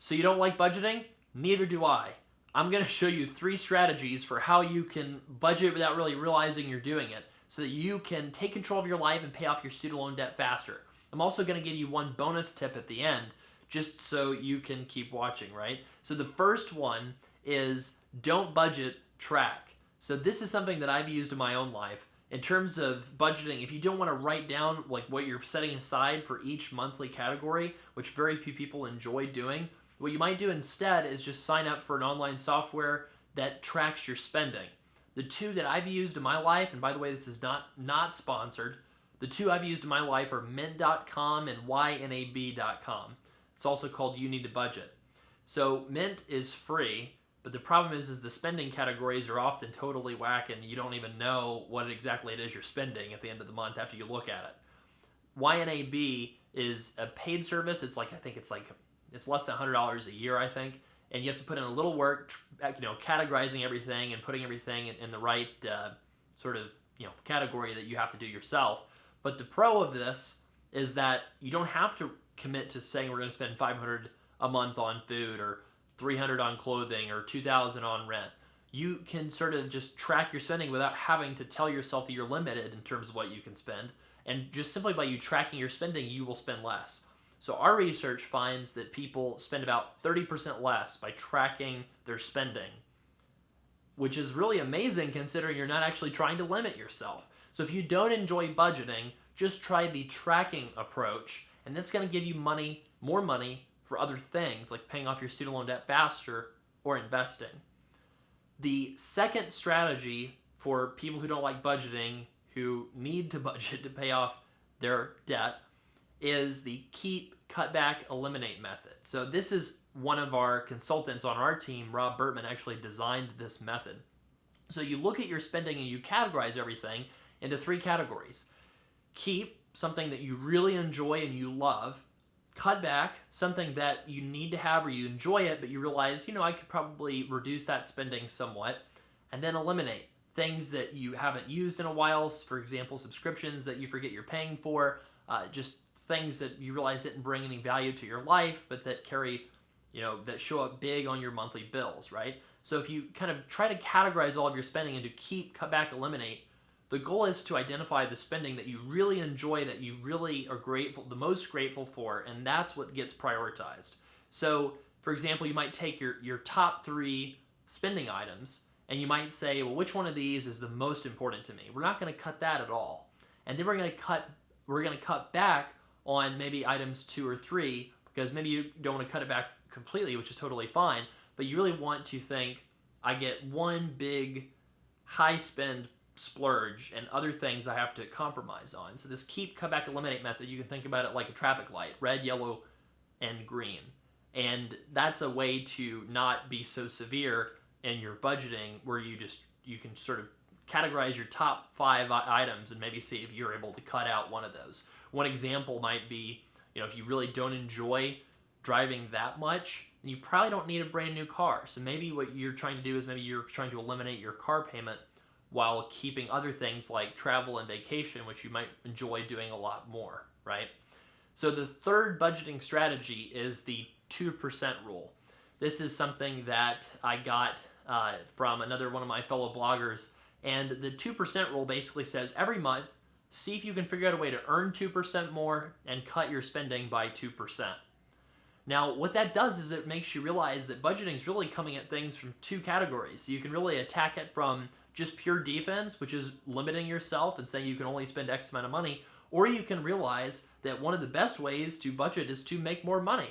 So you don't like budgeting? Neither do I. I'm going to show you 3 strategies for how you can budget without really realizing you're doing it so that you can take control of your life and pay off your student loan debt faster. I'm also going to give you one bonus tip at the end just so you can keep watching, right? So the first one is don't budget, track. So this is something that I've used in my own life. In terms of budgeting, if you don't want to write down like what you're setting aside for each monthly category, which very few people enjoy doing, what you might do instead is just sign up for an online software that tracks your spending. The 2 that I've used in my life, and by the way, this is not sponsored, the 2 I've used in my life are mint.com and ynab.com. It's also called You Need to Budget. So Mint is free, but the problem is the spending categories are often totally whack and you don't even know what exactly it is you're spending at the end of the month after you look at it. YNAB is a paid service. It's less than $100 a year, I think, and you have to put in a little work, categorizing everything and putting everything in the right category that you have to do yourself. But the pro of this is that you don't have to commit to saying we're going to spend $500 a month on food or $300 on clothing or $2,000 on rent. You can sort of just track your spending without having to tell yourself that you're limited in terms of what you can spend. And just simply by you tracking your spending, you will spend less. So our research finds that people spend about 30% less by tracking their spending, which is really amazing considering you're not actually trying to limit yourself. So if you don't enjoy budgeting, just try the tracking approach, and that's going to give you more money for other things like paying off your student loan debt faster or investing. The second strategy for people who don't like budgeting, who need to budget to pay off their debt, is the keep, cut back, eliminate method. So this is one of our consultants on our team, Rob Burtman, actually designed this method. So you look at your spending and you categorize everything into 3 categories. Keep, something that you really enjoy and you love. Cut back, something that you need to have or you enjoy it, but you realize, I could probably reduce that spending somewhat. And then eliminate things that you haven't used in a while, for example, subscriptions that you forget you're paying for, just things that you realize didn't bring any value to your life, but that carry, that show up big on your monthly bills, right? So if you kind of try to categorize all of your spending into keep, cut back, eliminate, the goal is to identify the spending that you really enjoy, that you really are the most grateful for, and that's what gets prioritized. So, for example, you might take your top 3 spending items, and you might say, well, which one of these is the most important to me? We're not going to cut that at all. And then we're going to cut back on maybe items 2 or 3, because maybe you don't want to cut it back completely, which is totally fine, but you really want to think, I get one big high spend splurge and other things I have to compromise on. So this keep, cut back, eliminate method, you can think about it like a traffic light, red, yellow, and green. And that's a way to not be so severe in your budgeting where you can sort of categorize your top 5 items and maybe see if you're able to cut out one of those. One example might be, if you really don't enjoy driving that much, you probably don't need a brand new car. So maybe what you're trying to do is maybe you're trying to eliminate your car payment while keeping other things like travel and vacation, which you might enjoy doing a lot more, right? So the third budgeting strategy is the 2% rule. This is something that I got from another one of my fellow bloggers, and the 2% rule basically says every month, see if you can figure out a way to earn 2% more and cut your spending by 2%. Now, what that does is it makes you realize that budgeting is really coming at things from 2 categories. So you can really attack it from just pure defense, which is limiting yourself and saying you can only spend X amount of money, or you can realize that one of the best ways to budget is to make more money.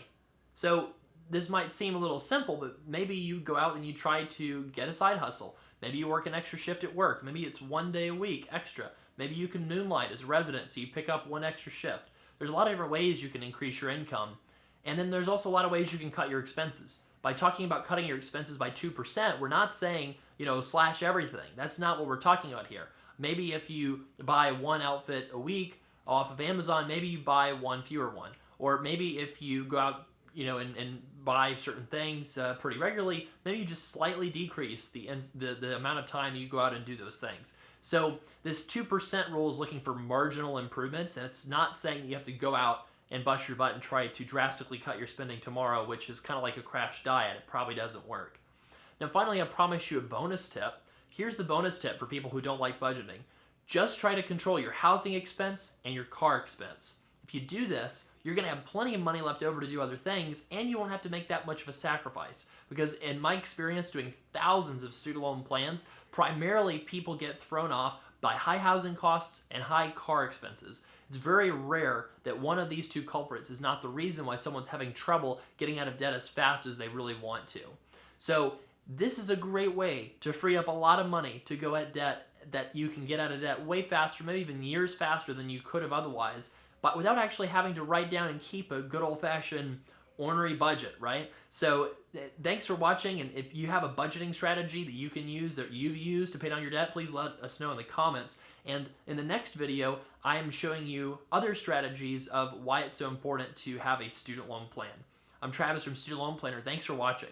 So this might seem a little simple, but maybe you go out and you try to get a side hustle. Maybe you work an extra shift at work. Maybe it's 1 day a week extra. Maybe you can moonlight as a resident, so you pick up 1 extra shift. There's a lot of different ways you can increase your income. And then there's also a lot of ways you can cut your expenses. By talking about cutting your expenses by 2%, we're not saying, slash everything. That's not what we're talking about here. Maybe if you buy 1 outfit a week off of Amazon, maybe you buy 1 fewer one. Or maybe if you go out, and buy certain things pretty regularly, maybe you just slightly decrease the amount of time you go out and do those things. So this 2% rule is looking for marginal improvements, and it's not saying you have to go out and bust your butt and try to drastically cut your spending tomorrow, which is kind of like a crash diet. It probably doesn't work. Now, finally, I promise you a bonus tip. Here's the bonus tip for people who don't like budgeting. Just try to control your housing expense and your car expense. If you do this, you're going to have plenty of money left over to do other things, and you won't have to make that much of a sacrifice. Because in my experience doing thousands of student loan plans, primarily people get thrown off by high housing costs and high car expenses. It's very rare that one of these two culprits is not the reason why someone's having trouble getting out of debt as fast as they really want to. So this is a great way to free up a lot of money to go at debt that you can get out of debt way faster, maybe even years faster than you could have otherwise, but without actually having to write down and keep a good old-fashioned ornery budget, right? So thanks for watching, and if you have a budgeting strategy that you can use, that you've used to pay down your debt, please let us know in the comments. And in the next video, I am showing you other strategies of why it's so important to have a student loan plan. I'm Travis from Student Loan Planner. Thanks for watching.